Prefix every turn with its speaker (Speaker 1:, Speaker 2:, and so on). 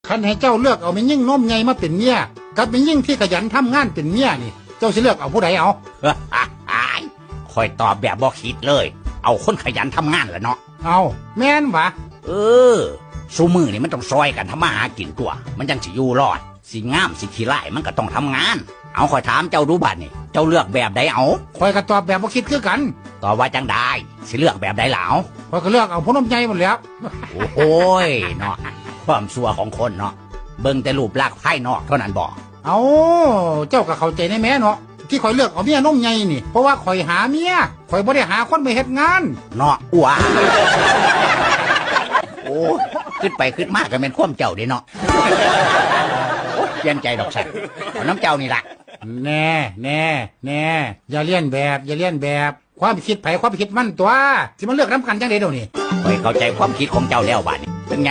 Speaker 1: คันให้เจ้าเลือกเอาแม่ยิ่งนมใหญ่มาเป็นเมียกับแม่ยิ่งที่ขยันทำงานเป็นเมียนี่เจ้าสิเลือกเอาผู้ใดเอา
Speaker 2: คอยตอบแบบบ่คิดเลย เอาคนขยันทำงานแหละเนาะ
Speaker 1: เอาแม่นวะ
Speaker 2: เออสู้มือนี่มันต้องซอยกันทำมาหากินตัว มันจังสิอยู่รอดสิงามสิขี้ไล่มันก็ต้องทำงาน เอาคอยถามเจ้าดูบัดนี่เจ้าเลือกแบบใดเอา
Speaker 1: คอยก็ตอบแบบบ่คิดคือกัน
Speaker 2: ตอบว่าจังได้สิเลือกแบบใดเหล่า
Speaker 1: คอยก็เลือกเอาผู้นมใหญ่หมดแล้ว
Speaker 2: โอ้ยเนาะความสัวของคนเนาะเบิ่งแต่รูปลักษณ์ภายนอกเท่านั้นบอก
Speaker 1: เอาเจ้าก็เข้าใจในแม่เนาะที่คอยเลือกเอาเมียนมใหญ่นี่เพราะว่าคอยหาเมียคอยบ่ได้หาคนไปเฮ็ดงาน
Speaker 2: เนาะอ้วโอ้ขึ้นไปขึ้นมากก็เป็นความเจ้าเด้เนาะเปลี่ยนใจดอกสันเอาน้ำเจ้านี่ละ
Speaker 1: แน่อย่าเลียนแบบความคิดไผความคิดมันตัวสิมันเลือกน้ำกันจังได๋เดี๋ยวนี้
Speaker 2: คอยเข้าใจความคิดของเจ้าแล้วบัดนี้เป็นไง